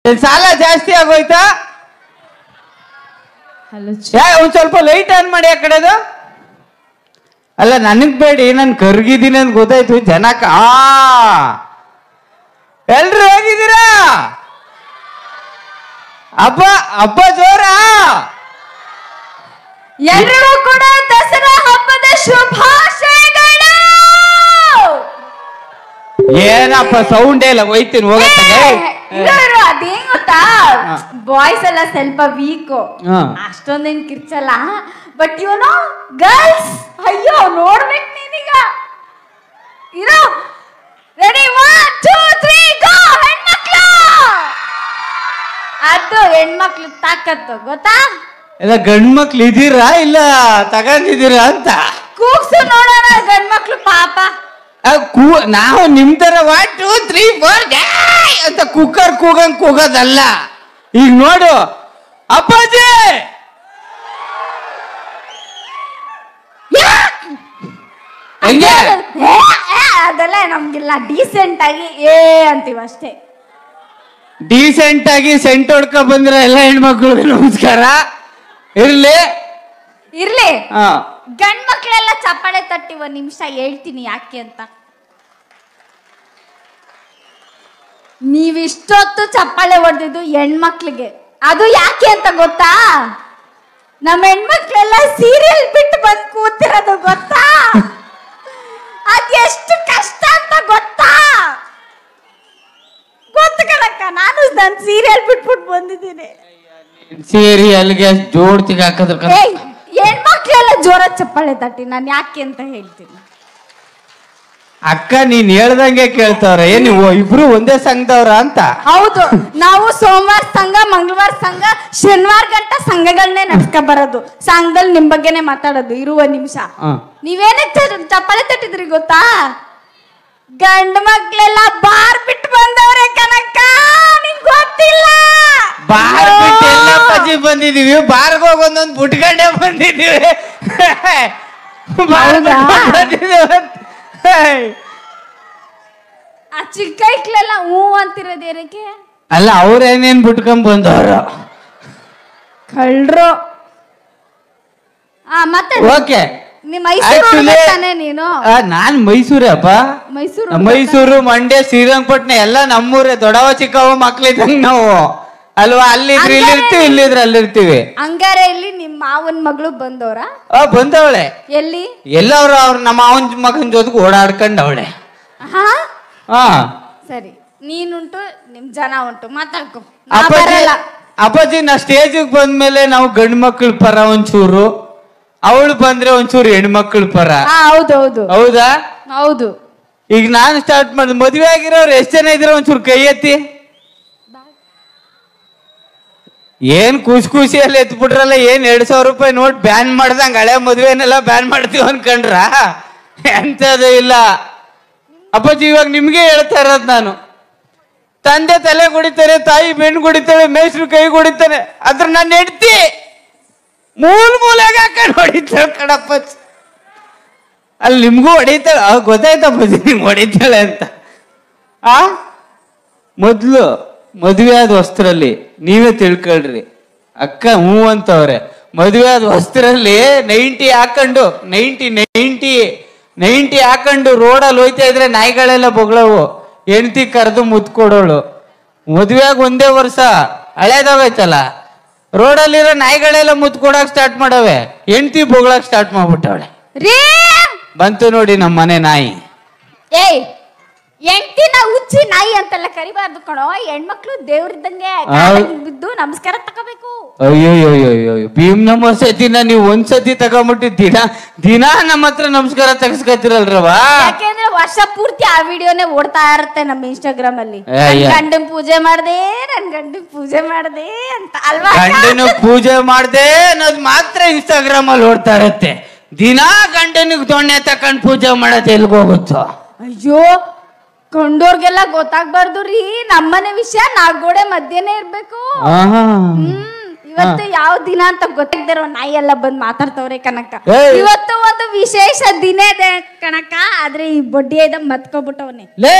ಸಾಲ ಜಾಸ್ತಿ ಆಗೋಯ್ತಾ? ಒಂದ್ ಸ್ವಲ್ಪ ಲೈಟ್ ಆನ್ ಮಾಡಿ ಆ ಕಡೆದು. ಅಲ್ಲ ನನಗ್ ಬೇಡಿ, ನಾನು ಕರ್ಗಿದ್ದೀನಿ ಅಂತ ಗೊತ್ತಾಯ್ತು ಜನಕ್ಕ. ಎಲ್ರು ಹೇಗಿದ್ದೀರಾ? ಹಬ್ಬ ಹಬ್ಬ ಜೋರ? ಎಲ್ರಿಗೂ ಕೂಡ ದಸರಾ ಹಬ್ಬದ ಶುಭಾಶಯಗಳು. ಏನಪ್ಪ ಸೌಂಡ್ ಇಲ್ಲ, ಹೋಯ್ತೀನಿ ಹೋಗತ್ತೆ. ಅದೇನ್ ಗೊತ್ತಾ, ಬಾಯ್ಸ್ ಎಲ್ಲ ಸ್ವಲ್ಪ ವೀಕ್, ಅಷ್ಟೊಂದೇನ್ ಕಿರ್ಚಲ್ಲ. ಬಟ್ ಇವನು ಗರ್ಲ್ಸ್, ಅಯ್ಯೋ ನೋಡ್ಬೇಕು ನೀನೀಗ. ಇರೋ ರೆಡಿ, 1 2 3 ಗೋ. ಹೆಣ್ಮಕ್ಳು, ಅದು ಹೆಣ್ಮಕ್ಳು ತಾಕತ್ತು ಗೊತ್ತಾ? ಎಲ್ಲ ಗಂಡ್ ಮಕ್ಳು ಇದೀರಾ ಇಲ್ಲ ತಗೊಂಡಿದ್ದೀರಾ ಅಂತ ಕೂಗ್ಸು ನೋಡೋಣ. ಗಂಡ್ಮಕ್ಳು ಪಾಪ ನಾವು ನಿಮ್ ತರ 1 2 3 4 ಅಂತ ಕುಕ್ಕರ್ ಕೂಗಂಗ್ ಕೂಗೋದಲ್ಲ. ಈಗ ನೋಡು ಅಪ್ಪಾಜಿ ಹಂಗೆ ಅದೆಲ್ಲ ನಮ್ಗಿಲ್ಲ. ಡೀಸೆಂಟ್ ಆಗಿ ಅಂತೀವಿ ಅಷ್ಟೇ. ಡೀಸೆಂಟ್ ಆಗಿ ಸೆಂಟ್ ಹೊಡ್ಕ ಬಂದ್ರೆ ಎಲ್ಲ ಹೆಣ್ಮಕ್ಳಿಗೆ ನಮಸ್ಕಾರ. ಇರ್ಲಿ ಇರ್ಲಿ. ಗಂಡ್ ಮಕ್ಳೆಲ್ಲ ಚಪ್ಪಾಳೆ ತಟ್ಟಿ 1 ನಿಮಿಷ ಹೇಳ್ತೀನಿ ಯಾಕೆ ಅಂತ. ನೀವಿಷ್ಟೊತ್ತು ಚಪ್ಪಾಳೆ ಹೊಡೆದಿದ್ದು ಹೆಣ್ಮಕ್ಳಿಗೆ, ಅದು ಯಾಕೆ ಅಂತ ಗೊತ್ತಾ? ನಮ್ಮ ಹೆಣ್ಮಕ್ಳೆಲ್ಲ ಸೀರಿಯಲ್ ಬಿಟ್ಟು ಬಂದು ಕೂತಿರೋದು ಗೊತ್ತಾ? ಅದೆಷ್ಟು ಕಷ್ಟ ಅಂತ ಗೊತ್ತಾ? ಗೊತ್ತು ಕಣಕ್ಕ, ನಾನು ಸೀರಿಯಲ್ ಬಿಟ್ಬಿಟ್ಟು ಬಂದಿದ್ದೀನಿ. ಸೀರಿಯಲ್ಗೆ ಜೋಡ್ತಿಗೆ ಹಾಕಿದ್ರ ಹೆಣ್ಮಕ್ಳೆಲ್ಲ ಜೋರ ಚಪ್ಪಾಳೆ ತಟ್ಟಿ ನಾನು ಯಾಕೆ ಅಂತ ಹೇಳ್ತೀನಿ. ಅಕ್ಕ ನೀನ್ ಹೇಳ್ದಂಗೆ ಕೇಳ್ತಾವ್ರ. ನೀವು ಇಬ್ರು ಒಂದೇ ಸಂಘದವ್ರ ಅಂತ? ಹೌದು, ನಾವು ಸೋಮವಾರ ಸಂಘ, ಮಂಗಳವಾರ ಸಂಘ, ಶನಿವಾರ ಗಂಟ ಸಂಘಗಳನ್ನೇ ನಡ್ಸ್ಕ ಬರೋದು. ಸಂಘದಲ್ಲಿ ನಿಮ್ ಬಗ್ಗೆನೆ ಮಾತಾಡೋದು. ಇರುವ ನಿಮಿಷ ನೀವೇನಕ್ಕೆ ಚಪ್ಪಾಳೆ ತಟ್ಟಿದ್ರಿ ಗೊತ್ತಾ? ಗಂಡ ಮಕ್ಳೆಲ್ಲ ಬಾರ್ ಬಿಟ್ಟು ಬಂದವ್ರೆ ಕನಕ, ನಿಂಗ್ ಗೊತ್ತಿಲ್ಲ. ಬಾರ್ ಬಿಟ್ಟು ಎಲ್ಲ ಪಜಿ ಬಂದಿದೀವಿ, ಬಾರ್ಗ ಹೋಗಿ ಒಂದೊಂದು ಬುಟ್ಗಂಡೆ ಬಂದಿದೀವಿ. ಆ ಚಿಕ್ಕ ಐಕ್ಲೆಲ್ಲ ಹೂ ಅಂತಿರೋದು ಏನಕ್ಕೆ? ಅಲ್ಲ ಅವ್ರೇನೇನ್ ಬಿಟ್ಕೊಂಡ್ ಬಂದವ್ರು ಕಳ್ರು. ಮತ್ತೆ ಓಕೆ, ನೀನು? ನಾನ್ ಮೈಸೂರೇ ಅಪ್ಪ. ಮೈಸೂರು, ಮಂಡ್ಯ, ಶ್ರೀರಂಗಪಟ್ಟಣ ಎಲ್ಲ ನಮ್ಮೂರೇ. ದೊಡ್ಡವ ಚಿಕ್ಕವ ಮಕ್ಳಿದ್ದಂಗ ನಾವು ಅಲ್ವಾ? ಅಲ್ಲಿದ್ರೆ ಇಲ್ಲಿರ್ತೀವಿ, ಇಲ್ಲಿದ್ರೆ ಅಲ್ಲಿರ್ತೀವಿ. ಹಂಗಾರೆ ಇಲ್ಲಿ ನಿಮ್ಮ ಮಾವನ ಮಗಳು ಬಂದವ್ರ? ಬಂದವಳೆ. ಎಲ್ಲಿ? ಎಲ್ಲವ್ರು ಅವ್ರ ನಮ್ಮ ಮಾವನ್ ಮಗನ ಜೊತೆಗೆ ಓಡಾಡ್ಕೊಂಡವಳೆ. ಸರಿ, ನೀನುಂಟು ನಿಮ್ ಜನ ಉಂಟು, ಮಾತಾಡ್ಕೊ. ಅಪ್ಪಾಜಿ ನಾ ಸ್ಟೇಜಿಗೆ ಬಂದ್ಮೇಲೆ ನಾವು ಗಂಡು ಮಕ್ಳ ಪರ ಒಂಚೂರು, ಅವಳು ಬಂದ್ರೆ ಒಂಚೂರು ಹೆಣ್ಮಕ್ಳ ಪರ. ಹೌದೌದು. ಹೌದಾ? ಹೌದು. ಈಗ ನಾನು ಸ್ಟಾರ್ಟ್ ಮಾಡಿದ್. ಮದ್ವೆ ಆಗಿರೋರು ಎಷ್ಟು ಜನ ಇದ್ರೆ ಒಂಚೂರು ಕೈ ಎತ್ತಿ. ಏನ್ ಖುಷಿಯಲ್ಲಿ ಎತ್ಬಿಟ್ರಲ್ಲ. ಏನ್ 2,000 ರೂಪಾಯಿ ನೋಟ್ ಬ್ಯಾನ್ ಮಾಡ್ದಂಗ ಹಳೆ ಮದ್ವೆನೆಲ್ಲ ಬ್ಯಾನ್ ಮಾಡ್ತೀವಿ ಅನ್ಕೊಂಡ್ರ? ಎಂತದು ಇಲ್ಲ ಅಪ್ಪಾಜಿ. ಇವಾಗ ನಿಮ್ಗೆ ಹೇಳ್ತಾ ಇರೋದು ನಾನು. ತಂದೆ ತಲೆ ಕುಡಿತಾರೆ, ತಾಯಿ ಬೆಣ್ಣು ಕುಡಿತಾಳೆ, ಮೇಷ್ಟ್ರು ಕೈ ಕುಡಿತಾನೆ. ಅದ್ರ ನನ್ನ ಹೆಂಡ್ತಿ ಮೂಲೆಗೆ ಹಾಕೊಂಡು ಹೊಡಿತಾಳೆ ಕಣಪ್ಪ. ಅಲ್ಲಿ ನಿಮ್ಗೂ ಹೊಡಿತಾಳೆ, ಗೊತ್ತಾಯ್ತಪ್ಪಾಜಿ ನಿಮ್ಗೆ ಹೊಡಿತಾಳೆ ಅಂತ. ಮೊದ್ಲು ಮದುವೆ ಆದ ವಸ್ತ್ರಲ್ಲಿ ನೀವೇ ತಿಳ್ಕೊಳ್ರಿ. ಅಕ್ಕ ಹೂ ಅಂತವ್ರೆ. ಮದುವೆ ಆದ ವಸ್ತ್ರಲ್ಲಿ 90 ಹಾಕೊಂಡು 90 ಹಾಕೊಂಡು ರೋಡಲ್ಲಿ ಹೋಯ್ತಾ ಇದ್ರೆ ನಾಯಿಗಳೆಲ್ಲ ಬೊಗಳವು. ಹೆಂಡತಿ ಕರೆದು ಮುತ್ಕೊಡೋಳು. ಮದುವೆಯಾಗ ಒಂದೇ ವರ್ಷ ಹಳೇದಾಗೈತಲ್ಲ, ರೋಡಲ್ಲಿರೋ ನಾಯಿಗಳೆಲ್ಲ ಮುತ್ಕೊಡಕ್ ಸ್ಟಾರ್ಟ್ ಮಾಡವೆ. ಹೆಂಡತಿ ಬೊಗಳಕ್ ಸ್ಟಾರ್ಟ್ ಮಾಡ್ಬಿಟ್ಟವಳೆ. ಬಂತು ನೋಡಿ ನಮ್ಮ ಮನೆ ನಾಯಿ. ಹೆಂಡ್ತಿನ ಹುಚ್ಚಿ ನಾಯಿ ಅಂತೆಲ್ಲ ಕರಿಬಾರ್ದು ಕಣೋ. ಹೆಣ್ಮಕ್ಳು ದೇವ್ರಿದ್ದಂಗೆ ಬಿದ್ದು ನಮಸ್ಕಾರ ತಗೋಬೇಕು. ಅಯ್ಯೋ ಭೀಮ್ ನಮಸ್ತಿನ ನೀವು ಒಂದ್ಸತಿ ತಗೊಂಬಿಟ್ಟು ದಿನ ನಮ್ಮ ಹತ್ರ ನಮಸ್ಕಾರ ತಗಸ್ಕೊತಿರಲ್ರವ. ಯಾಕೆಂದ್ರೆ ವರ್ಷ ಪೂರ್ತಿ ಆ ವಿಡಿಯೋನೇ ಓಡ್ತಾ ಇರುತ್ತೆ ನಮ್ಮ ಇನ್ಸ್ಟಾಗ್ರಾಮ್ ಅಲ್ಲಿ. ಗಂಡನ್ ಪೂಜೆ ಮಾಡ್ದೆ, ನನ್ ಗಂಡನ್ ಪೂಜೆ ಮಾಡ್ದೆ ಅಂತ ಅಲ್ವಾ? ಗಂಡನು ಪೂಜೆ ಮಾಡ್ದೆ ಅನ್ನೋದು ಮಾತ್ರ ಇನ್ಸ್ಟಾಗ್ರಾಮ್ ಅಲ್ಲಿ ಓಡ್ತಾ ಇರುತ್ತೆ. ದಿನಾ ಗಂಡನಿಗೆ ದೊಣ್ಣೆ ತಕೊಂಡ್ ಪೂಜೆ ಮಾಡೋದು ಎಲ್ಗೋಗುತ್ತೋ? ಅಯ್ಯೋ, ಕೊಂಡೋರ್ಗೆಲ್ಲ ಗೊತ್ತಾಗ್ಬಾರ್ದು ರೀ. ನಮ್ಮನೆ ವಿಷಯ ನಾಲ್ಗೋಡೆ ಮಧ್ಯನೇ ಇರ್ಬೇಕು. ಇವತ್ತು ಯಾವ ದಿನ ಅಂತ ಗೊತ್ತಾಗ್ದಿರೋ ನಾಯಿ ಎಲ್ಲ ಬಂದ್ ಮಾತಾಡ್ತವ್ರೆ ಕನಕ. ಏಯ್. ಇವತ್ತು ಒಂದು ವಿಶೇಷ ದಿನ ಇದೆ ಕನಕ, ಆದ್ರೆ ಈ ಬೊಡ್ಡಿ ಇದ್ದ ಮತ್ಕೊಬಿಟ್ಟವನೆ. ಲೇ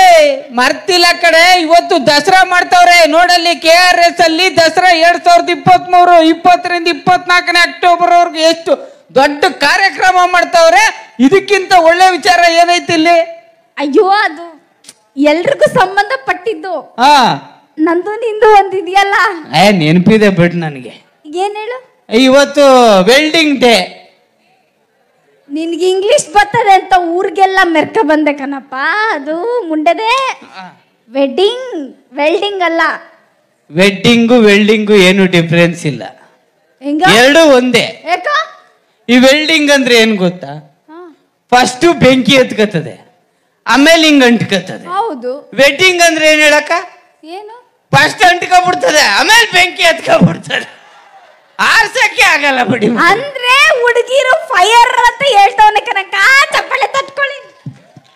ಮರ್ತಿಲ್ಲ ಕಡೆ, ಇವತ್ತು ದಸರಾ ಮಾಡ್ತಾವ್ರೆ ನೋಡಲ್ಲಿ. KRS ಅಲ್ಲಿ ದಸರಾ 2023 20ರಿಂದ 24ನೇ ಅಕ್ಟೋಬರ್ ಅವ್ರಿಗೆ ಎಷ್ಟು ದೊಡ್ಡ ಕಾರ್ಯಕ್ರಮ ಮಾಡ್ತಾವ್ರೆ. ಇದಕ್ಕಿಂತ ಒಳ್ಳೆ ವಿಚಾರ ಏನೈತಿ ಇಲ್ಲಿ? ಅಯ್ಯೋ ಅದು ಎಲ್ರಿಗೂ ಸಂಬಂಧ ಪಟ್ಟಿದ್ದು. ಹಾ ನಂದು ನಿಂದು ಒಂದಿದೆಯಲ್ಲ. ನೆನಪಿದೆ ಬಿಡ್ ನನಗೆ. ಏನ್ ಹೇಳು? ಇವತ್ತು ವೆಲ್ಡಿಂಗ್ ಡೇ. ನಿನ್ಗೆ ಇಂಗ್ಲಿಷ್ ಬರ್ತದೆ ಅಂತ ಊರಿಗೆಲ್ಲ ಮೆರ್ಕ ಬಂದೆ ಕಣಪ್ಪ. ಅದು ಮುಂಡೆದೆ ವೆಡ್ಡಿಂಗ್, ವೆಲ್ಡಿಂಗ್ ಅಲ್ಲ. ವೆಡ್ಡಿಂಗು ವೆಲ್ಡಿಂಗು ಏನು ಡಿಫ್ರೆನ್ಸ್ ಇಲ್ಲ, ಹೆಂಗ ಎರಡು ಒಂದೇ. ಯಾಕ? ಈ ವೆಲ್ಡಿಂಗ್ ಅಂದ್ರೆ ಏನ್ ಗೊತ್ತಾ? ಫಸ್ಟ್ ಬೆಂಕಿ ಎತ್ಕತ್ತದೆ, ಆಮೇಲೆ ಹಿಂಗ್ ಅಂಟ್ಕತ್ತದೆ. ಹೌದು. ವೆಡ್ಡಿಂಗ್ ಅಂದ್ರೆ ಏನ್ ಹೇಳಕ್ಕ? ಏನು? ಫಸ್ಟ್ ಅಂಟ್ಕೊಂಡ್ಬಿಡ್ತದೆ, ಆಮೇಲೆ ಬೆಂಕಿ ಎತ್ಕೊಂಡ್ಬಿಡ್ತದೆ. ಆರ್ಸಕ್ಕೆ ಆಗಲ್ಲ ಬಿಡಿ. ಅಂದ್ರೆ ಹುಡುಗಿರು ಫೈರ್ ಅಂತ ಹೇಳ್ತವನೆ ಕನಕ. ಚಪ್ಪಳೆ ತಟ್ಕೊಳ್ಳಿ.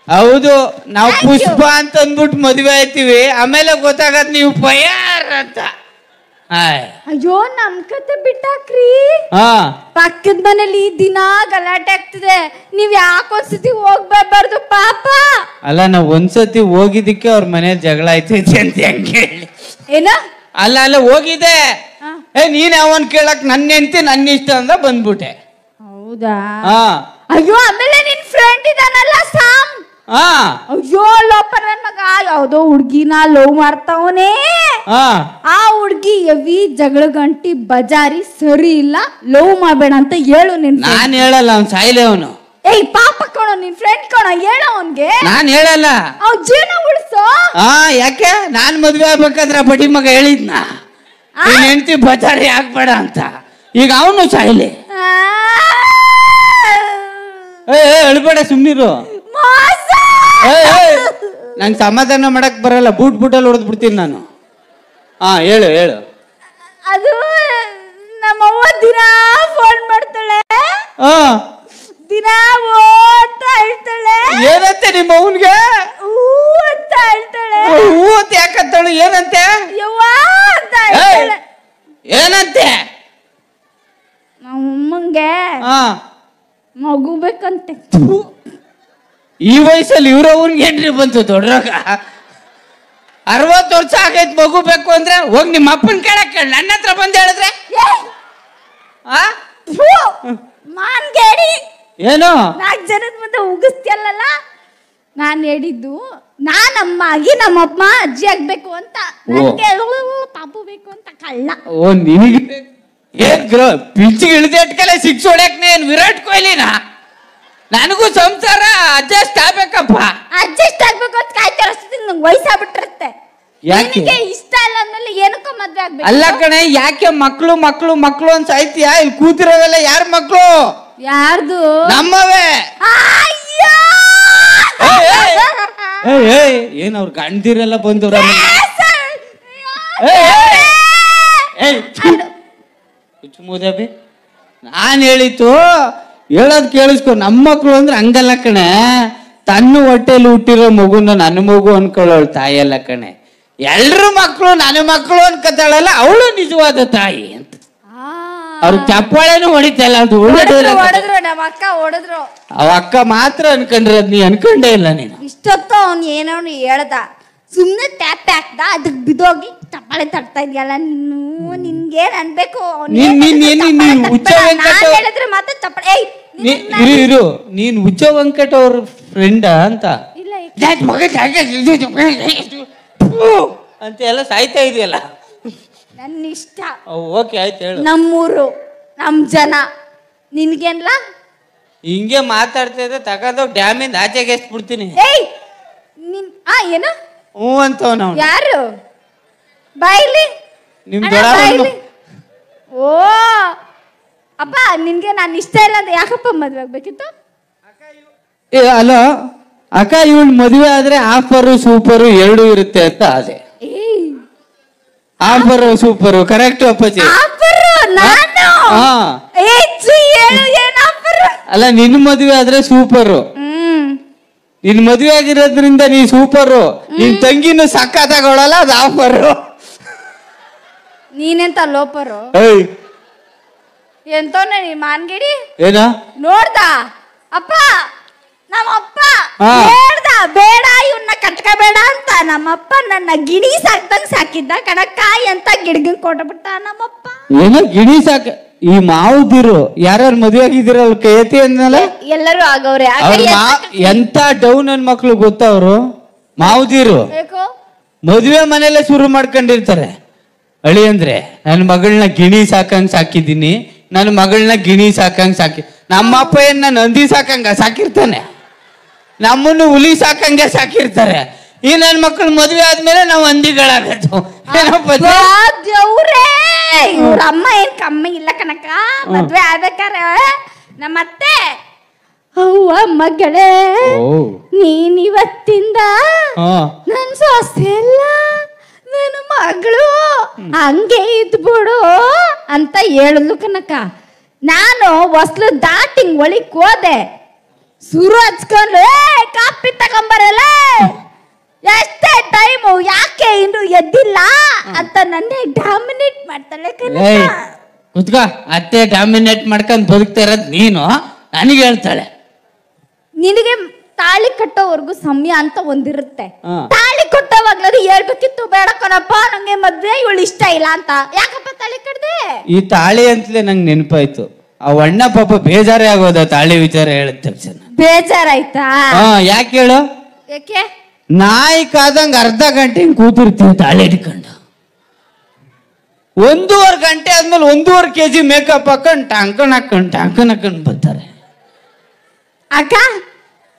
ಹೌದು, ನಾವು Thank you. ಪುಷ್ಪ ಅಂತ ಅಂದ್ಬಿಟ್ಟು ಮದುವೆ ಆಯ್ತೀವಿ, ಆಮೇಲೆ ಗೊತ್ತಾಗತ್ ನೀವು ಫೈರ್ ಅಂತ. ಅಯ್ಯೋ ನಮ್ ಕತೆ ಬಿಟ್ಟಾಕ್ರಿ. ಹಾ ಪಕ್ಕದ ಮನೇಲಿ ದಿನ ಗಲಾಟೆ ಆಗ್ತಿದೆ. ನೀವ್ ಯಾಕೊಂದ್ಸತಿ ಹೋಗ್ಬಾರ್ದು ಪಾಪ. ಅಲ್ಲ, ನಾವ್ ಒಂದ್ಸತಿ ಹೋಗಿದ್ದಕ್ಕೆ ಅವ್ರ ಮನೇಲಿ ಜಗಳ ಆಯ್ತೈತಿ ಅಂತ ಹೆಂಗೆ ಹೇಳಿ? ಏನ? ಅಲ್ಲ ಅಲ್ಲ ಹೋಗಿದ್ದೆ. ನೀನ್ ಅವನ್ ಕೇಳಕ್ ನನ್ನ ಹೆಂಡತಿ ನನ್ನ ಇಷ್ಟ ಅಂದ ಬಂದ್ಬಿಟ್ಟೆ. ಹೌದಾ? ಹಾ ಅಯ್ಯೋ ಆಮೇಲೆ ನಿನ್ ಫ್ರೆಂಡ್ ಇದಾನಲ್ಲ ಸಾಮ್. ಹಾ ಅಯ್ಯೋ ಲೋಪರ್ ನನ್ ಮಗ ಯಾವ್ದೋ ಹುಡ್ಗಿನ ಲವ್ ಮಾಡ್ತಾವನೆ. ಹಾ ಆ ಹುಡ್ಗಿ ಎವಿ ಜಗಳ ಗಂಟಿ ಬಜಾರಿ ಸರಿ ಇಲ್ಲ, ಲವ್ ಮಾಡ್ಬೇಡ ಅಂತ ಹೇಳು ನಿನ್. ನಾನ್ ಹೇಳಲ್ಲ, ಅವ್ನ್ ಸಾಯ್ಲೆ ಅವನು. ಏಯ್ ಪಾಪ ಕಣೋ, ನಿನ್ ಫ್ರೆಂಡ್ ಕಣೋ, ಹೇಳು ಅವನ್ಗೆ. ನಾನ್ ಹೇಳಲ್ಲ. ಅವ್ ಜೀವನ ಉಳಿಸೋ. ಹಾ ಯಾಕೆ? ನಾನ್ ಮದ್ವೆ ಆಗ್ಬೇಕಾದ್ರೆ ಬಡಿ ಮಗ ಹೇಳಿದ್ನ ನಿನ್ ಹೆಂಡತಿ ಬಜಾರಿ ಆಗ್ಬೇಡ ಅಂತ. ಈಗ ಅವನು ಸಾಯ್ಲೆ. ಹೇಳ್ಬೇಡ, ಸುಮ್ನಿರು. ನಂಗೆ ಸಮಾಧಾನ ಮಾಡಕ್ ಬರಲ್ಲ, ಬೂಟಲ್ಲಿ ಹೊಡೆದ್ ಬಿಡ್ತೀನಿ ನಾನು. ಹಾ ಹೇಳು ಹೇಳು. ಅದು ನಮ್ಮವ್ವ ದಿನ ಫೋನ್ ಮಾಡ್ತಾಳೆ, ಹಾ ದಿನ ಓ ಅಂತ ಹೇಳ್ತಾಳೆ. ಏನಂತೆ ನಿಮ್ಮ ಅವನ್ಗೆ? ಊ ಅಂತ ಹೇಳ್ತಾಳೆ. ಹೂ ಅಂತ ಯಾಕಂತಾಳು? ಏನಂತೆ? ಯವ್ವ ಅಂತ ಹೇಳ್ತಾಳೆ. ಏನಂತೆ? ನಮ್ಮಂಗೆ ಹಾ ಮಗು ಬೇಕಂತೆ. ಈ ವಯಸ್ಸಲ್ಲಿ ಇವ್ರ ಅವ್ರಿಗೆ ಏನ್ರಿ ಬಂತು ದೊಡ್ಡರಾಗ? 60 ವರ್ಷ ಆಗೈತ್ ಮಗು ಬೇಕು ಅಂದ್ರೆ ಹೋಗಿ ನಿಮ್ಮ ಅಪ್ಪನ ಕೇಳಕ್ ಹೇಳಿ, ನನ್ನ ಹತ್ರ ಬಂದು ಹೇಳಿದ್ರೆ ಮಾನ್ಗೇಡಿ ಏನು 4 ಜನದ ಮುಂದೆ ಉಗಿಸ್ತಿಯಲ್ಲ. ನಾನ್ ಹೇಳಿದ್ದು ನಾನಮ್ಮ ಆಗಿ ನಮ್ಮಮ್ಮ ಅಜ್ಜಿ ಆಗ್ಬೇಕು ಅಂತ. ನನ್ಗೆ ಪಾಪು ಬೇಕು ಅಂತ ಕಳ್ಳ. ಓ ನಿನಗೆ ಏನ್ ಪಿಚ್ಚಿಗೆ ಇಳಿದೆ ಅಟ್ಕಲೆ 6 ಹೊಡ್ಯಾಕ್ ಏನ್ ವಿರಾಟ್ ಕೊಹ್ಲಿನಾ? ನನಗೂ ಸಂಸಾರ ಅಡ್ಜಸ್ಟ್ ಆಗ್ಬೇಕಪ್ಪ. ಅಡ್ಜಸ್ಟ್ ಆಗ್ಬೇಕು ಅಂತ ಕಾಯ್ತಾರ ಅಷ್ಟೊತ್ತಿಗೆ ನಂಗೆ ವಯಸ್ಸಾಗ್ಬಿಟ್ಟಿರುತ್ತೆ. ಯಾಕೆ ಇಷ್ಟ ಇಲ್ಲ ಅಂದ್ಮೇಲೆ ಏನಕ್ಕೋ ಮದ್ವೆ ಆಗ್ಬೇಕು? ಅಲ್ಲ ಕಣೆ, ಯಾಕೆ ಮಕ್ಳು ಮಕ್ಳು ಮಕ್ಳು ಅಂತ ಸಾಯ್ತೀಯಾ? ಇಲ್ಲಿ ಕೂತಿರೋವೆಲ್ಲ ಯಾರ ಮಕ್ಳು? ಯಾರ್ದು? ನಮ್ಮವೇ. ಏನ್ ಅವ್ರ ಗಂಡಿರೆಲ್ಲ ಬಂದವ್ರ? ನಾನ್ ಹೇಳಿತ್ತು, ಹೇಳೋದ್ ಕೇಳಿಸ್ಕೊ. ನಮ್ಮ ಮಕ್ಳು ಅಂದ್ರೆ ಹಂಗಲ್ಲ ಕಣೆ, ತನ್ನ ಹೊಟ್ಟೆಲಿ ಹುಟ್ಟಿರೋ ಮಗುನ ನನ್ನ ಮಗು ಅನ್ಕೊಳ್ಳೋಳು ತಾಯಿಯಲ್ಲ ಕಣೆ. ಎಲ್ರು ಮಕ್ಳು ನನ್ನ ಮಕ್ಳು ಅನ್ಕತಾಳಲ್ಲ, ಅವಳು ನಿಜವಾದ ತಾಯಿ ಅಂತ. ಅವ್ರ ಚಪ್ಪಾಳೆನೂ ಹೊಡಿತಲ್ಲ, ಅದು ಹೊಡೆದ್ರು ನಮ್ಮ ಅಕ್ಕ ಹೊಡೆದ್ರು. ಅವ ಅಕ್ಕ ಮಾತ್ರ ಅನ್ಕೊಂಡ್ರೆ ಅದ್ ನೀ ಅನ್ಕೊಂಡೇ ಇಲ್ಲ ನೀನು. ಇಷ್ಟೊತ್ತು ಅವ್ನು ಏನೋ ಹೇಳ್ದ, ಸುಮ್ನೆ ಟ್ಯಾಪ್ ಹಾಕ್ದ, ಅದಕ್ ಬಿದೋಗಿ ಚಪ್ಪಾಳೆ ತಡ್ತಾ ಇದೆಯಲ್ಲ ನೀನು. ನಿನ್ಗೇನ್ ಅನ್ಬೇಕು? ಹೇಳಿದ್ರೆ ಮಾತ್ರ ಚಪ್ಪಾಳೆ. ಇರು, ನೀನ್ ಹುಚ್ಚ ವೆಂಕಟ ಅವ್ರ ಫ್ರೆಂಡ ಅಂತ ಅಂತ ಎಲ್ಲ ಸಾಯ್ತಾ ಇದೆಯಲ್ಲ. ನನ್ನ ಇಷ್ಟ. ಓಕೆ ಆಯ್ತು ಹೇಳು. ನಮ್ಮೂರು, ನಮ್ ಜನ, ನಿನ್ಗೇನ್ಲ? ಹಿಂಗೆ ಮಾತಾಡ್ತಾ ಇದ್ರೆ ತಗೊಂಡೋಗ್ ಡ್ಯಾಮಿಂದ ಆಚೆಗೆ ಎಸ್ಬಿಡ್ತೀನಿ. ಏಯ್ ಏನು ಹ್ಞೂ ಅಂತವ್ ನಾವು. ಯಾರು ಬಾಯಿಲಿ? ನಿಮ್ ಓ ಅಪ್ಪ, ನಿನ್ಗೆ ನಾನು ಇಷ್ಟ ಇಲ್ಲ ಅಂತ ಯಾಕಪ್ಪ ಮದ್ವೆ ಆಗ್ಬೇಕಿತ್ತು? ಅಲ್ಲ ಅಕ್ಕ, ಇವಳು ಮದುವೆ ಆದ್ರೆ ಆಫರು ಸೂಪರು ಎರಡು ಇರುತ್ತೆ ಅಂತ ಅದೇ. ಆಫರು ಸೂಪರು ಕರೆಕ್ಟ್ ಅಪ್ಪಾಜಿ. ಅಲ್ಲ, ನಿನ್ ಮದುವೆ ಆದ್ರೆ ಸೂಪರು. ನಿನ್ ಮದುವೆ ಆಗಿರೋದ್ರಿಂದ ನೀ ಸೂಪರು. ನಿನ್ ತಂಗಿನೂ ಸಕ್ಕ ತಗೊಳಲ್ಲ, ಅದು ಆಫರು. ನೀನೆಂತ ಲೋಪರು? ಎಂತವನೇ ನೀ ಮಾನ್ಗಿಡಿ ಏನ ನೋಡ್ದ ಅಪ್ಪ ನಮ್ಮಪ್ಪ ಹೇಳ್ದ ಬೇಡ ಇವನ್ನ ಕಟ್ಕೋಬೇಡ ಅಂತ ನಮ್ಮಪ್ಪ ನನ್ನ ಗಿಣಿ ಸಾಕ್ದಂಗ್ ಸಾಕಿದ್ದ ಕಣಕ್ಕ ಅಂತ ಗಿಡ್ಗನ್ ಕೊಟ್ಬಿಟ್ಟ ನಮ್ಮಪ್ಪ. ಏನೋ ಗಿಣಿ ಸಾಕ ಈ ಮಾವುದಿರು ಯಾರ್ಯಾರು ಮದುವೆ ಆಗಿದಿರಲ್ಲ ಕೈ ಎತ್ತಿ ಅಂದಲ್ಲ ಎಲ್ಲರೂ ಆಗವ್ರೆ. ಎಂತ ಡೌನ್ ನನ್ ಮಕ್ಳು ಗೊತ್ತವ್ರು ಮಾವುದಿರು ಮದುವೆ ಮನೆಯಲ್ಲೇ ಶುರು ಮಾಡ್ಕೊಂಡಿರ್ತಾರೆ. ಅಳಿ ಅಂದ್ರೆ ನನ್ನ ಮಗಳನ್ನ ಗಿಣಿ ಸಾಕಂಗ್ ಸಾಕಿದ್ದೀನಿ, ನನ್ನ ಮಗಳನ್ನ ಗಿಣಿ ಸಾಕಂಗ್ ಸಾಕಿ. ನಮ್ಮಪ್ಪ ಏನ್ ನಾನು ಹಂದಿ ಸಾಕಂಗ ಸಾಕಿರ್ತಾನೆ, ನಮ್ಮನ್ನು ಹುಲಿ ಸಾಕಂಗೆ ಸಾಕಿರ್ತಾರೆ. ಈ ನನ್ನ ಮಕ್ಕಳು ಮದುವೆ ಆದ್ಮೇಲೆ ನಾವು ಹಂದಿಗಳಾಗತ್ತು. ಇವ್ರ ಅಮ್ಮ ಏನ್ ಕಮ್ಮಿ ಇಲ್ಲ ಕನಕ. ಮದ್ವೆ ಆಗ್ಬೇಕಾರೆ ನಮ್ಮತ್ತೆ ಅವ್ವ ಮಗಳೇ ನೀನ್ ಇವತ್ತಿಂದ ನನ್ ಸೊಸೆ ಎಲ್ಲ ನನ್ನ ಮಗಳು ಹಂಗೆ ಇದ್ಬಿಡು ಅಂತ ಹೇಳಿದ್ಲು ಕನಕ. ನಾನು ಹೊಸ್ಲು ದಾಟಿಂಗ್ ಒಳಿಕ್ ಹೋದೆ, ಸುರು ಹಚ್ಕೊಂಡು ಕಾಪಿ ತಗೊಂಬರಲ್ಲ ಎಷ್ಟೇ ಟೈಮು ಯಾಕೆ ಇನ್ನು ಎದ್ದಿಲ್ಲ ಅಂತ ನನ್ನೇ ಡಾಮಿನೇಟ್ ಮಾಡ್ತಾಳೆ. ಕುತ್ಕ ಅತ್ತೆ ಡಾಮಿನೇಟ್ ಮಾಡ್ಕೊಂಡ್ ಬದುಕ್ತಾ ಇರೋದ್ ನೀನು ನನಗೆ ಹೇಳ್ತಾಳೆ. ನಿನಗೆ ತಾಳಿ ಕಟ್ಟೋವರೆಗೂ ಸಮಯ ಅಂತ ಒಂದಿರುತ್ತೆ. ತಾಳಿ ಕೊಟ್ಟೋವಾಗ್ಲೂ ಹೇಳ್ಬೇಕಿತ್ತು ಬೇಡ ಕಣಪ್ಪ ನಂಗೆ ಮದ್ವೆ ಇವಳು ಇಷ್ಟ ಇಲ್ಲ ಅಂತ. ಯಾಕಪ್ಪ ತಾಳಿ ಕಟ್ದೆ? ಈ ತಾಳಿ ಅಂತಲೇ ನಂಗೆ ನೆನಪಾಯ್ತು. ಆ ಅಣ್ಣ ಪಾಪ ಬೇಜಾರೇ ಆಗೋದ ತಾಳಿ ವಿಚಾರ ಹೇಳಿದ ತಕ್ಷಣ. ಬೇಜಾರಾಯ್ತಾ? ಯಾಕೆ ಹೇಳು? ಯಾಕೆ? ನಾಯಿ ಕಾದಂಗ ಅರ್ಧ ಗಂಟೆ ಕೂತಿರ್ತೀವಿ ತಾಳಿ ಹಿಡ್ಕೊಂಡು, 1.5 ಗಂಟೆ ಆದ್ಮೇಲೆ 1.5 kg ಮೇಕಪ್ ಹಾಕೊಂಡು ಟಾಂಕನ್ ಬರ್ತಾರೆ. ಅಕ್ಕ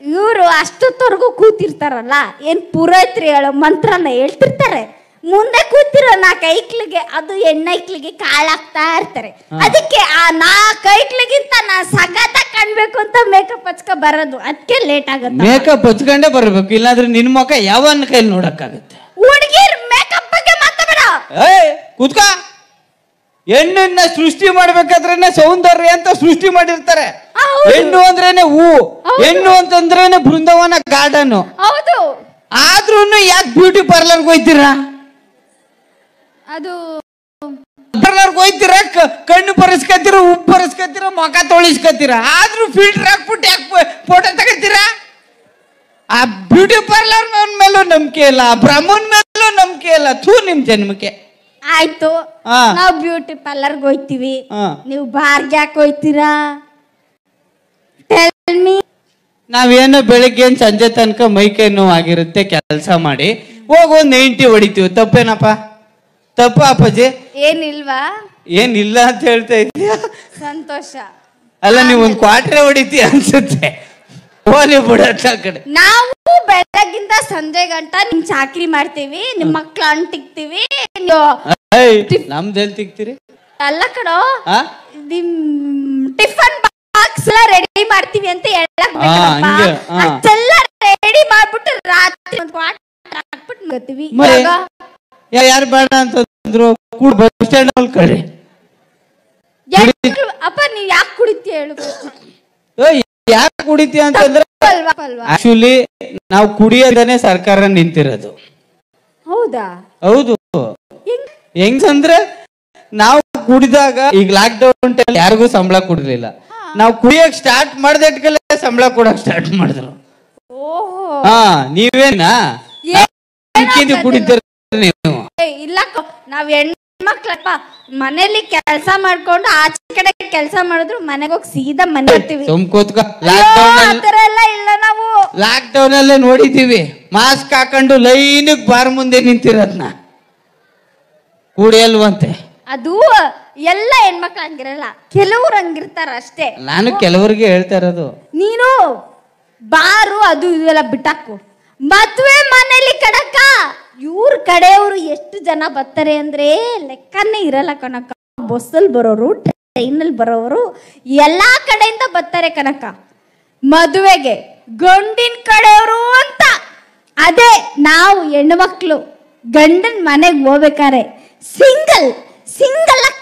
ಇವರು ಅಷ್ಟೊತ್ತವರೆಗೂ ಕೂತಿರ್ತಾರಲ್ಲ, ಏನ್ ಪುರೋಹಿತ್ರಿ ಹೇಳೋ ಮಂತ್ರನ ಹೇಳ್ತಿರ್ತಾರೆ. ಮುಂದೆ ಕೂತಿರೋ 4 ಐಕ್ಳಿಗೆ ಅದು ಹೆಣ್ಣೈಕ್ಳಿಗೆ ಕಾಳಾಗ್ತಾ ಇರ್ತಾರೆ. ಅದಕ್ಕೆ ಆ 4 ಐಕ್ಳಿಗಿಂತ ನಾ ಸಗತ ಕಾಣ್ಬೇಕು ಅಂತ ಮೇಕಪ್ ಹಚ್ಕ ಬರೋದು. ಅದಕ್ಕೆ ಲೇಟ್ ಆಗುತ್ತೆ. ಮೇಕಪ್ ಹಚ್ಕೊಂಡೇ ಬರ್ಬೇಕು, ಇಲ್ಲಾಂದ್ರೆ ನಿನ್ ಮುಖ ಯಾವನ್ ಕೈಲಿ ನೋಡಕ್ಕಾಗತ್ತೆ. ಹುಡುಗಿರ್ ಮೇಕಪ್ ಬಗ್ಗೆ ಮಾತಾಡ. ಕೂತ್ಕ. ಹೆಣ್ಣನ್ನ ಸೃಷ್ಟಿ ಮಾಡ್ಬೇಕಾದ್ರೇನೆ ಸೌಂದರ್ಯ ಅಂತ ಸೃಷ್ಟಿ ಮಾಡಿರ್ತಾರೆ. ಹೆಣ್ಣು ಅಂದ್ರೇನೆ ಹೂ, ಹೆಣ್ಣು ಅಂತಂದ್ರೇನೆ ಬೃಂದಾವನ ಗಾರ್ಡನ್. ಹೌದು. ಆದ್ರೂ ಯಾಕೆ ಬ್ಯೂಟಿ ಪಾರ್ಲರ್ಗೆ ಹೋಯ್ತೀರಾ? ಅದು ಪಾರ್ಲರ್ಗೆ ಹೋಯ್ತೀರಾ, ಕಣ್ಣು ಬರೆಸ್ಕತ್ತೀರ, ಉಪ್ಪು ಬರೆಸ್ಕತ್ತೀರ, ಮುಖ ತೊಳಿಸ್ಕತ್ತೀರ, ಆದ್ರೂ ಫಿಲ್ಟರ್ ಹಾಕ್ಬಿಟ್ಟು ಯಾಕೆ ಫೋಟೋ ತಗೋತೀರಾ? ಆ ಬ್ಯೂಟಿ ಪಾರ್ಲರ್ ಮೇಲೂ ನಂಬಿಕೆ ಇಲ್ಲ, ಬ್ರಹ್ಮನ್ ಮೇಲೂ ನಂಬಿಕೆ ಇಲ್ಲ. ನಿಮ್ ಜನ್ಮಕ್ಕೆ ಆಯ್ತು. ನಾವು ಬ್ಯೂಟಿ ಪಾರ್ಲರ್ಗೆ ಹೋಯ್ತೀವಿ, ನೀವು ಬಾರ್ಗೆ ಯಾಕೆ ಹೋಯ್ತೀರಾ? ನಾವೇನೋ ಬೆಳಿಗ್ಗೆ ಸಂಜೆ ತನಕ ಮೈಕೈ ನೋವು ಆಗಿರುತ್ತೆ, ಕೆಲಸ ಮಾಡಿ ಹೋಗೋ 90 ಹೊಡಿತೀವಿ. ತಪ್ಪೇನಪ್ಪ? ತಪ್ಪ ಅಪ್ಪಾಜಿ? ಏನಿಲ್ವಾ? ಏನಿಲ್ಲ ಅಂತ ಹೇಳ್ತಾ ಇದೀಯಾ? ಸಂತೋಷ. ಅಲ್ಲ ನೀವು ಒಂದು ಕ್ವಾರ್ಟ್ರೆ ಹೊಡಿತೀಯ ಅನ್ಸುತ್ತೆ. ಹೋಲಿ ಬಿಡತ್ತ ಕಡೆ. ನಾವು ಬೆಳಗಿಂದ ಸಂಜೆ ಗಂಟ ನಿಮ್ ಚಾಕ್ರಿ ಮಾಡ್ತೀವಿ, ನಿಮ್ ಮಕ್ಳ ಅಂಟಿಕ್ತಿವಿ. ನಮ್ದೆಲ್ ತಿಕ್ತೀರಿ? ಅಲ್ಲ ಕಣೋ, ನಿಮ್ ಟಿಫನ್ ಬಾಕ್ಸ್ ಎಲ್ಲ ರೆಡಿ ಮಾಡ್ತೀವಿ ಅಂತ ಹೇಳಕ್ ಅಷ್ಟೆಲ್ಲ ರೆಡಿ ಮಾಡ್ಬಿಟ್ಟು ರಾತ್ರಿ ಒಂದು ಕ್ವಾರ್ಟರ್ ಹಾಕ್ಬಿಟ್ಟು ಮಗತೀವಿ. ಯಾರು ಬೇಡ ಅಂತಂದ್ರು ಕೂಡ ಬಸ್ ಸ್ಟ್ಯಾಂಡ್ ಅಲ್ಲಿ ಕಳ್ರಿ. ಅಪ್ಪ ನೀವ್ ಯಾಕೆ ಕುಡಿತೀಯ ಹೇಳು? ಯಾಕೆ ಕುಡಿತೀಯ ಅಂತಂದ್ರೆ ಆಕ್ಚುಲಿ ನಾವು ಕುಡಿಯೋದನ್ನೇ ಸರ್ಕಾರ ನಿಂತಿರೋದು. ಹೌದಾ? ಹೌದು. ಹೆಂಗಂದ್ರೆ ನಾವು ಕುಡಿದಾಗ ಈಗ ಲಾಕ್ ಡೌನ್ ಟೈಮ್ ಯಾರಿಗೂ ಸಂಬಳ ಕೊಡ್ಲಿಲ್ಲ. ನಾವು ಕುಡಿಯಕ್ ಸ್ಟಾರ್ಟ್ ಮಾಡ್ದಟ್ಕಲ್ಲೇ ಸಂಬಳ ಕೊಡಕ್ ಸ್ಟಾರ್ಟ್ ಮಾಡಿದ್ರು. ನೀವೇನಾ ಕುಡಿತೀರ ನೀವು? ಇಲ್ಲ, ನಾವ್ ಹೆಣ್ಮಕ್ಳಪ್ಪ ಮನೇಲಿ ಕೆಲಸ ಮಾಡ್ಕೊಂಡು ಆಚೆ ಕಡೆ ಕೆಲಸ ಮಾಡಿದ್ರು ಮನೆಗೆ ಹೋಗಿ ಸೀದಾ ಮನೆ ಬರ್ತೀವಿ. ಲಾಕ್ ಡೌನ್ ಅಲ್ಲೇ ನೋಡಿದೀವಿ, ಮಾಸ್ಕ್ ಹಾಕೊಂಡು ಲೈನ್ ಬಾರ್ ಮುಂದೆ ನಿಂತಿರೋದ್ನ. ಕುಡಿಯಲ್ವಂತೆ. ಅದು ಎಲ್ಲ ಹೆಣ್ಮಕ್ಳು ಹಂಗಿರಲ್ಲ, ಕೆಲವ್ರು ಹಂಗಿರ್ತಾರ ಅಷ್ಟೇ. ನಾನು ಕೆಲವರಿಗೆ ಹೇಳ್ತಾ ಇರೋದು. ನೀನು ಬಾರು ಅದು ಇದೆಲ್ಲ ಬಿಟ್ಟಾಕು. ಮದ್ವೆ ಮನೇಲಿ ಕಣಕ್ಕ ಇವ್ರ ಕಡೆಯವರು ಎಷ್ಟು ಜನ ಬರ್ತಾರೆ ಅಂದ್ರೆ ಲೆಕ್ಕನೇ ಇರಲ್ಲ ಕಣಕ್ಕ. ಬಸ್ಸಲ್ಲಿ ಬರೋರು, ಟ್ರೈನಲ್ಲಿ ಬರೋರು, ಎಲ್ಲಾ ಕಡೆಯಿಂದ ಬರ್ತಾರೆ ಕಣಕ್ಕ ಮದುವೆಗೆ. ಗಂಡಿನ ಕಡೆಯವರು ಅಂತ ಅದೇ ನಾವು ಹೆಣ್ಮಕ್ಳು ಗಂಡನ ಮನೆಗೆ ಹೋಗ್ಬೇಕಾರೆ ಸಿಂಗಲ್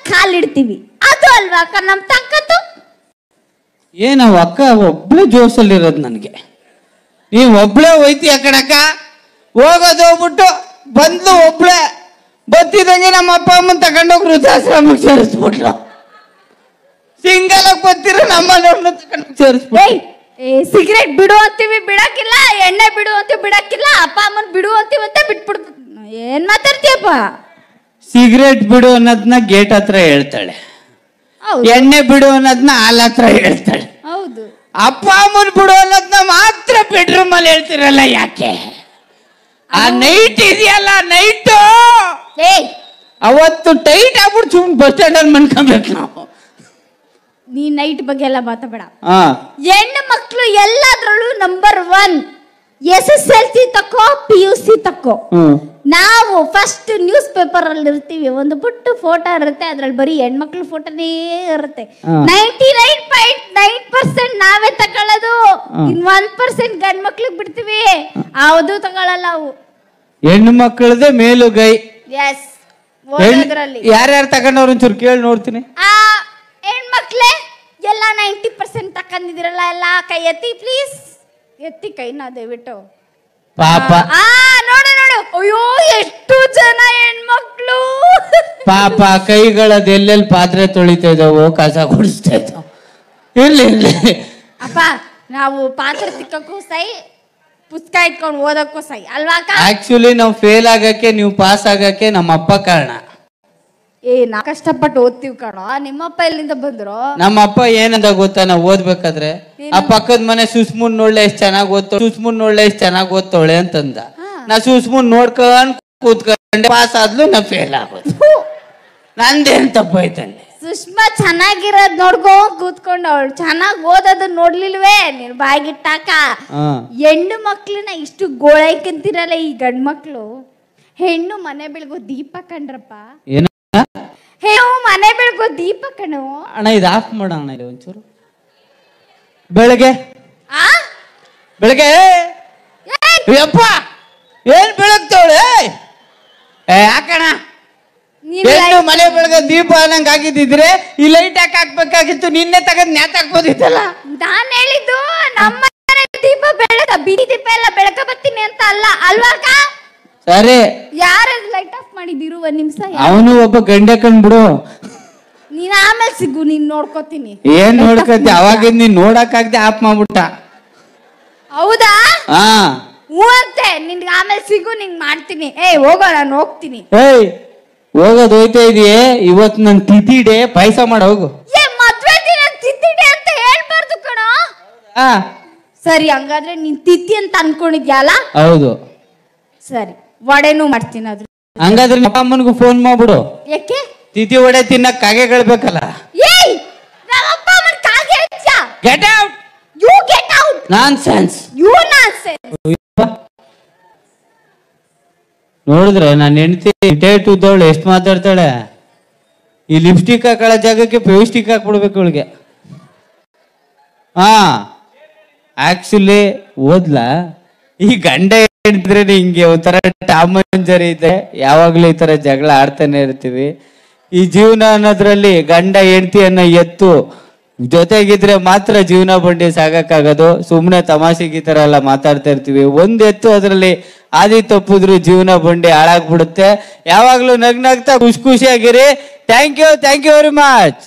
ಕಾಲಿಡ್ತೀವಿ. ಅದು ಅಲ್ವಾ ಅಕ್ಕ ನಮ್ ತಾಕತ್ತು? ಏನವ ಅಕ್ಕ ಒಬ್ಳೆ ಜೋಸಲ್ಲಿರೋದು ನನಗೆ. ನೀವ್ ಒಬ್ಳೆ ಹೋಯ್ತೀಯ ಕಣಕ್ಕ, ಹೋಗೋದು ಹೋಗ್ಬಿಟ್ಟು ಬಂದ್ಲು ಒಬ್ಳೆ. ಬತ್ತಿದಂಗೆ ನಮ್ಮ ಅಪ್ಪ ಅಮ್ಮನ್ ತಗೊಂಡೋಗಿ ವೃದ್ಧಾಶ್ರಮಕ್ಕೆ ಸೇರಿಸ್ಬಿಟ್ಲು. ಸಿಂಗಲ್ ಆಗಿ ಬರ್ತೀರ ನಮ್ಮನ್ನ ಸೇರಿಸ್ಬಿಟ್ಟು ಸಿಗರೇಟ್ ಬಿಡು ಅಂತೀವಿ ಬಿಡಕ್ಕಿಲ್ಲ, ಎಣ್ಣೆ ಬಿಡು ಅಂತೀವಿ ಬಿಡಕ್ಕಿಲ್ಲ, ಅಪ್ಪ ಅಮ್ಮನ್ ಬಿಡು ಅಂತೀವಿ ಅಂತ ಬಿಟ್ಬಿಡ್ತ. ಏನ್ ಮಾತಾಡ್ತೀಯಪ್ಪ? ಸಿಗರೇಟ್ ಬಿಡು ಅನ್ನೋದನ್ನ ಗೇಟ್ ಹತ್ರ ಹೇಳ್ತಾಳೆ, ಎಣ್ಣೆ ಬಿಡು ಅನ್ನೋದನ್ನ ಹಾಲ್ ಹತ್ರ ಹೇಳ್ತಾಳೆ. ಹೌದು. ಅಪ್ಪ ಅಮ್ಮನ್ ಬಿಡು ಅನ್ನೋದನ್ನ ಮಾತ್ರ ಬೆಡ್ರೂಮ್ ಅಲ್ಲಿ ಹೇಳ್ತಿರಲ್ಲ, ಯಾಕೆ? ಆ ನೈಟ್ ಇದೆಯಲ್ಲ, ನೈಟು ಅವತ್ತು ಟೈಟ್ ಆಗ್ಬಿಟ್ಟು ಸುಮ್ಮನೆ ಬಸ್ ಸ್ಟ್ಯಾಂಡ್ ಅಲ್ಲಿ ಮನ್ಕೊಬೇಕು ನಾವು. ನೀ ನೈಟ್ ಬಗ್ಗೆ ಎಲ್ಲ ಮಾತಾಡಬೇಡ. ಹೆಣ್ಣು ಮಕ್ಕಳು ಎಲ್ಲಾದ್ರಲ್ಲೂ ನಂಬರ್ 1. SSLC ತಕ್ಕೋ, PUC ತಕ್ಕೋ. ನಾವು ಫಸ್ಟ್ ನ್ಯೂಸ್ ಪೇಪರ್ ಅಲ್ಲಿ ಇರ್ತೀವಿ, ಒಂದು ಪುಟ್ಟ ಫೋಟೋ ಇರುತ್ತೆ, ಅದ್ರಲ್ಲಿ ಬರೀ ಹೆಣ್ಮಕ್ಳು ಫೋಟೋನೇ ಇರುತ್ತೆ. 99.9% ನಾವೇ ತಗೊಳ್ಳೋದು, 1% ಗಂಡ್ ಮಕ್ಳಿಗೆ ಬಿಡ್ತೀವಿ, ಯಾವುದು ತಗೊಳ್ಳಲ್ಲ ಅವು. ಹೆಣ್ಣು ಮಕ್ಕಳದೇ ಮೇಲುಗೈ. ಎಸ್, ಯಾರ್ಯಾರು ತಗೊಂಡವ್ರು ಒಂಚೂರು ಕೇಳಿ ನೋಡ್ತೀನಿ. ಹೆಣ್ಮಕ್ಳೇ ಎಲ್ಲ 90% ತಕೊಂಡಿದಿರಲ್ಲ, ಎಲ್ಲ ಕೈ ಎತ್ತಿ ಪ್ಲೀಸ್, ಎತ್ತಿ ಕೈನ ದಯವಿಟ್ಟು. ಪಾಪ ನೋಡು ನೋಡು, ಅಯ್ಯೋ ಎಷ್ಟು ಜನ ಹೆಣ್ಮಕ್ಳು. ಪಾಪ ಕೈಗಳದ ಎಲ್ಲೆಲ್ಲಿ ಪಾತ್ರೆ ತೊಳಿತಾ ಇದಾವು, ಕಸ ಗುಡಿಸ್ತಾ ಇದ್ದಾವ. ಇರ್ಲಿ ಇರ್ಲಿ ಅಪ್ಪ, ನಾವು ಪಾತ್ರೆ ತಿಕ್ಕಕ್ಕೂ ಸೈ, ಪುಸ್ತಕ ಇಟ್ಕೊಂಡು ಓದಕ್ಕೂ ಸೈ ಅಲ್ವಾ? ಆಕ್ಚುಲಿ ನಾವು ಫೇಲ್ ಆಗಕ್ಕೆ, ನೀವು ಪಾಸ್ ಆಗಕ್ಕೆ ನಮ್ಮ ಅಪ್ಪ ಕಾರಣ. ನಾ ಕಷ್ಟಪಟ್ಟು ಓದ್ತೀವಿ ಕಣ, ನಿಮ್ಮಪ್ಪ ಎಲ್ಲಿಂದ ಬಂದ್ರು? ನಮ್ಮ ಅಪ್ಪ ಏನಂದ ಗೊತ್ತಾ, ನಾವು ಓದ್ಬೇಕಾದ್ರೆ ಆ ಪಕ್ಕದ ಮನೆ ಸುಸ್ಮುನ್ ನೋಡ್ಲೆ ಎಷ್ಟ್ ಚೆನ್ನಾಗಿ ಓದ್ತಾಳೆ, ಸುಸ್ಮುನ್ ನೋಡ್ಲೆ ಎಷ್ಟ್ ಚೆನ್ನಾಗಿ ಓದ್ತಾಳೆ ಅಂತಂದ. ನಾ ಸುಸ್ಮುನ್ ನೋಡ್ಕೊಂಡ್ ಕೂತ್ಕೊಂಡೆ, ಪಾಸ್ ಆದ್ಲು, ನಾ ಫೇಲ್ ಆಗೋದು. ನಂದೇನ್ ತಪ್ಪಾಯ್ತಲ್ಲಿ? ಸುಷ್ಮಾ ಚೆನ್ನಾಗಿರೋದ್ ನೋಡ್ಕೊ ಕೂತ್ಕೊಂಡು, ಅವಳು ಚೆನ್ನಾಗಿ ಓದೋದನ್ನ ನೋಡ್ಲಿಲ್ವೇ ನೀನ್ ಬಾಯಿಗಿಟ್ಟಾಕ? ಹೆಣ್ಣು ಮಕ್ಳನ್ನ ಇಷ್ಟು ಗೋಳೈಕಂತಿರಲ್ಲ ಈ ಗಂಡ್ ಮಕ್ಳು. ಹೆಣ್ಣು ಮನೆ ಬೆಳಗೋ ದೀಪ ಕಂಡ್ರಪ್ಪ, ಹೆಣ್ಣು ಮನೆ ಬೆಳಗೋ ದೀಪ ಕಣು. ಅಣ್ಣ ಇದು ಆಫ್ ಮಾಡೋಣ ಇಲ್ಲಿ ಒಂಚೂರು. ಬೆಳಗ್ಗೆ ಬೆಳಗ್ಗೆ ಯಪ್ಪ ಏನ್ ಬೆಳಗ್ತಾವಳೆ? ಯಾಕಣ ಹೆಣ್ಣು ಮನೆ ಬೆಳಗ್ಗೆ ದೀಪ ಅನ್ನಂಗ್ ಆಗಿದ್ದಿದ್ರೆ ಈ ಲೈಟ್ ಯಾಕೆ ಹಾಕ್ಬೇಕಾಗಿತ್ತು? ನಿನ್ನೆ ತಗದ್ ನ್ಯಾತ್ ಹಾಕ್ಬೋದಿತ್ತಲ್ಲ. ನಾನ್ ಹೇಳಿದ್ದು ನಮ್ಮ ದೀಪ ಬೆಳಗ, ಬೀದಿ ದೀಪ ಎಲ್ಲ ಬೆಳಕ ಬರ್ತೀನಿ ಅಂತ ಅಲ್ಲ ಅಲ್ವಾಕ? ಸರಿ, ಯಾರ ಲೈಟ್ ಆಫ್ ಮಾಡಿದಿರು? ಒಂದ್ ನಿಮಿಷ, ಅವನು ಒಬ್ಬ ಗಂಡೆ ಕಂಡ್ಬಿಡು. ನೀನ್ ಆಮೇಲೆ ಸಿಗು, ನೀನ್ ನೋಡ್ಕೋತೀನಿ. ಏನ್ ನೋಡ್ಕತಿ? ಅವಾಗಿಂದ ನೀನ್ ನೋಡಕ್ಕಾಗ್ದೆ ಆಫ್ ಮಾಡ್ಬಿಟ್ಟ. ಹೌದಾ? ಹ್ಞೂ ಅಂತೆ, ನಿನ್ಗೆ ಆಮೇಲೆ ಸಿಗು, ನಿಂಗ್ ಮಾಡ್ತೀನಿ. ಹೋಗೋ, ನಾನು ಹೋಗ್ತೀನಿ. ಹೋಗೋದು ಹೋಯ್ತಾ ಇದೆಯೇ? ಇವತ್ತು ನನ್ ತಿಥಿ ಡೇ, ಪಾಯಸ ಮಾಡ ಹೋಗು. ಮದ್ವೆ ದಿನ ತಿಥಿ ಡೇ ಅಂತ ಹೇಳ್ಬಾರ್ದು ಕಣ. ಸರಿ, ಹಂಗಾದ್ರೆ ನೀನ್ ತಿಥಿ ಅಂತ ಅನ್ಕೊಂಡಿದ್ಯಲ್ಲ? ಹೌದು. ಸರಿ, ವಡೆನೂ ಮಾಡ್ತೀನಿ. ಅದ್ರ ಹಂಗಾದ್ರೆ ನಮ್ಮ ಅಮ್ಮನಿಗೂ ಫೋನ್ ಮಾಡ್ಬಿಡು. ಯಾಕೆ? ತಿಥಿ ವಡೆ ತಿನ್ನಕ್ ಕಾಗೆಗಳ್ಬೇಕಲ್ಲ. ನಮ್ಮಪ್ಪ ಅಮ್ಮನ ಕಾಗೆ ಹೆಚ್ಚ. Get out. You get out. Nonsense. You nonsense. ನೋಡಿದ್ರೆ ನಾನು ಹೆಂಡತಿ ಟೇಟ್ ಉದ್ದವಳು ಎಷ್ಟು ಮಾತಾಡ್ತಾಳೆ. ಈ ಲಿಪ್ಸ್ಟಿಕ್ ಹಾಕೊಳ್ಳೋ ಜಾಗಕ್ಕೆ ಫೆವಿಸ್ಟಿಕ್ ಹಾಕ್ಬಿಡ್ಬೇಕು ಅವಳಿಗೆ. ಆಕ್ಚುಲಿ ಓದ್ಲಾ, ಈ ಗಂಡ ಹೇಳಿದ್ರೆ ಹಿಂಗೆ ಒಂಥರ ಟಾಮ್ ಅಂಡ್ ಜೆರಿ ಇದೆ, ಯಾವಾಗ್ಲೂ ಈ ತರ ಜಗಳ ಆಡ್ತಾನೆ ಇರ್ತೀವಿ. ಈ ಜೀವನ ಅನ್ನೋದ್ರಲ್ಲಿ ಗಂಡ ಹೆಂಡತಿಯನ್ನ ಎತ್ತು ಜೊತೆಗಿದ್ರೆ ಮಾತ್ರ ಜೀವನ ಬಂಡಿ ಸಾಗಕ್ಕಾಗೋದು. ಸುಮ್ಮನೆ ತಮಾಷೆಗೆ ಈ ತರ ಎಲ್ಲ ಮಾತಾಡ್ತಾ ಇರ್ತೀವಿ. ಒಂದ್ ಎತ್ತು ಅದ್ರಲ್ಲಿ ಆದಿ ತಪ್ಪಿದ್ರು ಜೀವನ ಬಂಡಿ ಹಾಳಾಗ್ಬಿಡುತ್ತೆ. ಯಾವಾಗ್ಲೂ ನಗ್ನಗ್ತಾ ಖುಷಿಯಾಗಿರಿ. Thank you very much.